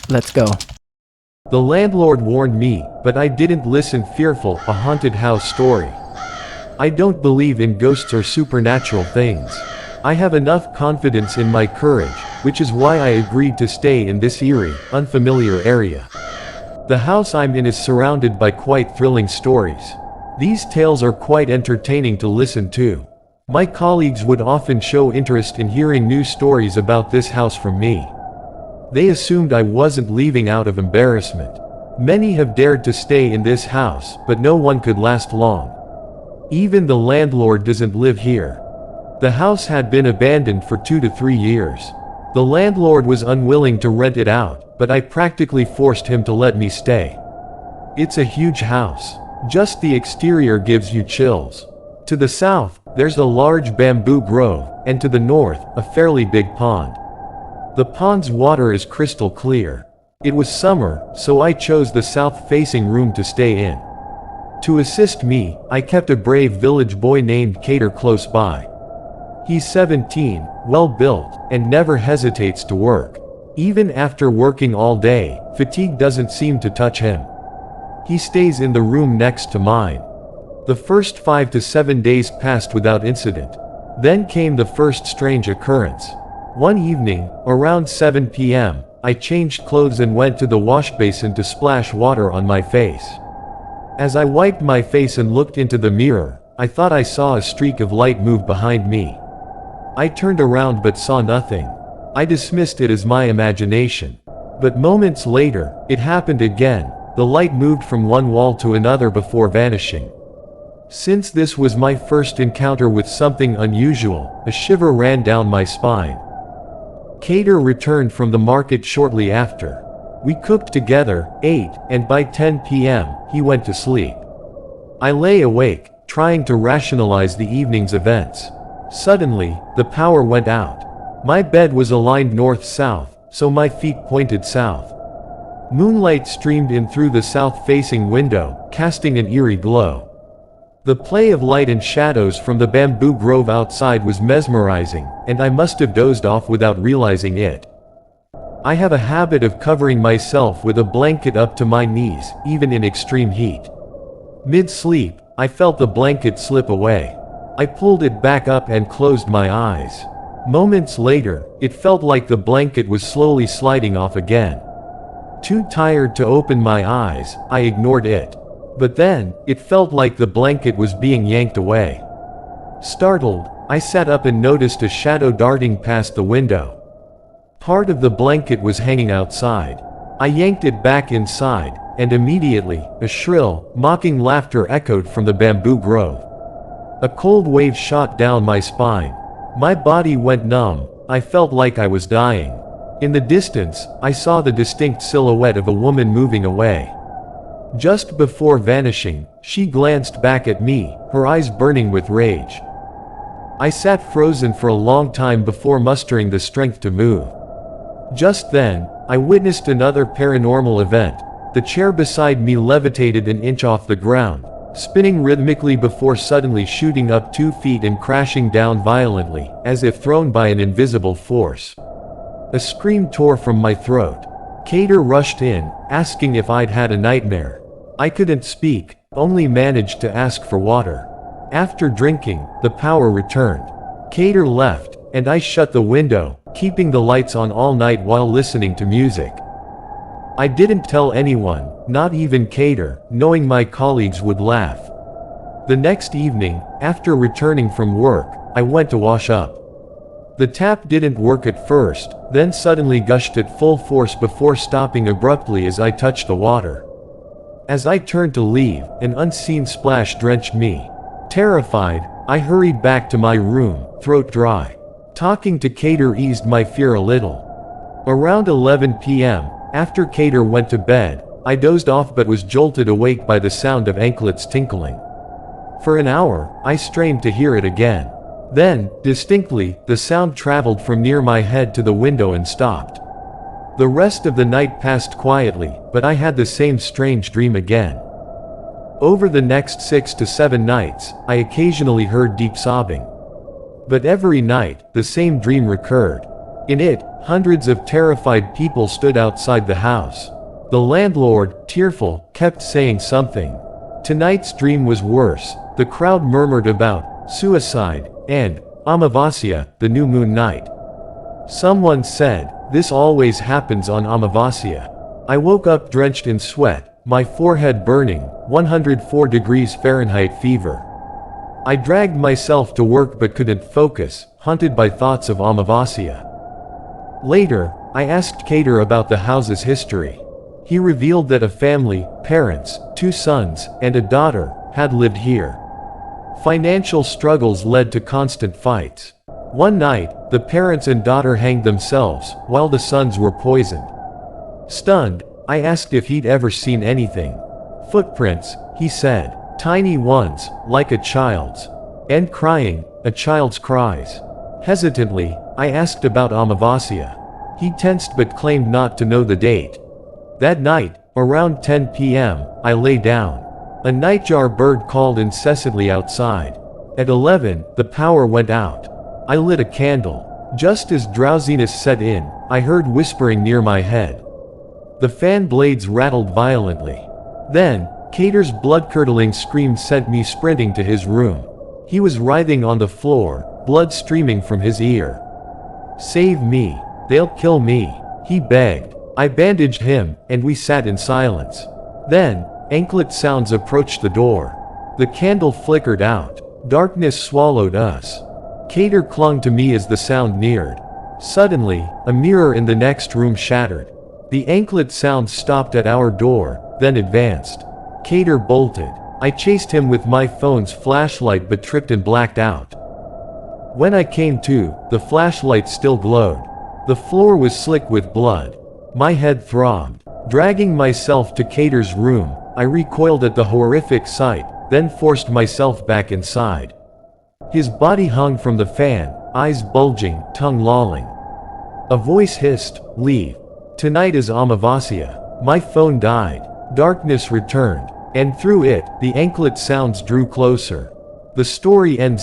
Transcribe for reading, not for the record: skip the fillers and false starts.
Let's go. The landlord warned me, but I didn't listen. Fearful, a haunted house story. I don't believe in ghosts or supernatural things. I have enough confidence in my courage, which is why I agreed to stay in this eerie, unfamiliar area. The house I'm in is surrounded by quite thrilling stories. These tales are quite entertaining to listen to. My colleagues would often show interest in hearing new stories about this house from me. They assumed I wasn't leaving out of embarrassment. Many have dared to stay in this house, but no one could last long. Even the landlord doesn't live here. The house had been abandoned for 2 to 3 years. The landlord was unwilling to rent it out, but I practically forced him to let me stay. It's a huge house. Just the exterior gives you chills. To the south, there's a large bamboo grove, and to the north, a fairly big pond. The pond's water is crystal clear. It was summer, so I chose the south-facing room to stay in. To assist me, I kept a brave village boy named Cater close by. He's 17, well-built, and never hesitates to work. Even after working all day, fatigue doesn't seem to touch him. He stays in the room next to mine. The first 5 to 7 days passed without incident. Then came the first strange occurrence. One evening, around 7 p.m., I changed clothes and went to the wash basin to splash water on my face. As I wiped my face and looked into the mirror, I thought I saw a streak of light move behind me. I turned around but saw nothing. I dismissed it as my imagination. But moments later, it happened again. The light moved from one wall to another before vanishing. Since this was my first encounter with something unusual, a shiver ran down my spine. Cater returned from the market shortly after. We cooked together, ate, and by 10 p.m., he went to sleep. I lay awake, trying to rationalize the evening's events. Suddenly, the power went out. My bed was aligned north-south, so my feet pointed south. Moonlight streamed in through the south-facing window, casting an eerie glow. The play of light and shadows from the bamboo grove outside was mesmerizing, and I must have dozed off without realizing it. I have a habit of covering myself with a blanket up to my knees, even in extreme heat. Mid-sleep, I felt the blanket slip away. I pulled it back up and closed my eyes. Moments later, it felt like the blanket was slowly sliding off again. Too tired to open my eyes, I ignored it. But then, it felt like the blanket was being yanked away. Startled, I sat up and noticed a shadow darting past the window. Part of the blanket was hanging outside. I yanked it back inside, and immediately, a shrill, mocking laughter echoed from the bamboo grove. A cold wave shot down my spine. My body went numb. I felt like I was dying. In the distance, I saw the distinct silhouette of a woman moving away. Just before vanishing, she glanced back at me, her eyes burning with rage. I sat frozen for a long time before mustering the strength to move. Just then, I witnessed another paranormal event. The chair beside me levitated an inch off the ground, spinning rhythmically before suddenly shooting up 2 feet and crashing down violently, as if thrown by an invisible force. A scream tore from my throat. Cater rushed in, asking if I'd had a nightmare. I couldn't speak, only managed to ask for water. After drinking, the power returned. Cater left, and I shut the window, keeping the lights on all night while listening to music. I didn't tell anyone, not even Cater, knowing my colleagues would laugh. The next evening, after returning from work, I went to wash up. The tap didn't work at first, then suddenly gushed at full force before stopping abruptly as I touched the water. As I turned to leave, an unseen splash drenched me. Terrified, I hurried back to my room, throat dry. Talking to Cater eased my fear a little. Around 11 p.m., after Cater went to bed, I dozed off but was jolted awake by the sound of anklets tinkling. For an hour, I strained to hear it again. Then, distinctly, the sound traveled from near my head to the window and stopped. The rest of the night passed quietly, but I had the same strange dream again. Over the next 6 to 7 nights, I occasionally heard deep sobbing. But every night, the same dream recurred. In it, hundreds of terrified people stood outside the house. The landlord, tearful, kept saying something. Tonight's dream was worse. The crowd murmured about suicide and Amavasya, the new moon night. Someone said, "This always happens on Amavasya." I woke up drenched in sweat, my forehead burning, 104 degrees Fahrenheit fever. I dragged myself to work but couldn't focus, haunted by thoughts of Amavasya. Later, I asked Kader about the house's history. He revealed that a family, parents, 2 sons, and a daughter, had lived here. Financial struggles led to constant fights. One night, the parents and daughter hanged themselves, while the sons were poisoned. Stunned, I asked if he'd ever seen anything. "Footprints," he said. "Tiny ones, like a child's. And crying, a child's cries." Hesitantly, I asked about Amavasya. He tensed but claimed not to know the date. That night, around 10 p.m., I lay down. A nightjar bird called incessantly outside. At 11, the power went out. I lit a candle. Just as drowsiness set in, I heard whispering near my head. The fan blades rattled violently. Then, Kader's blood-curdling scream sent me sprinting to his room. He was writhing on the floor, blood streaming from his ear. "Save me. They'll kill me," he begged. I bandaged him, and we sat in silence. Then, anklet sounds approached the door. The candle flickered out. Darkness swallowed us. Kader clung to me as the sound neared. Suddenly, a mirror in the next room shattered. The anklet sound stopped at our door, then advanced. Kader bolted. I chased him with my phone's flashlight but tripped and blacked out. When I came to, the flashlight still glowed. The floor was slick with blood. My head throbbed. Dragging myself to Kader's room, I recoiled at the horrific sight, then forced myself back inside. His body hung from the fan, eyes bulging, tongue lolling. A voice hissed, "Leave. Tonight is Amavasya." My phone died. Darkness returned, and through it, the anklet sounds drew closer. The story ends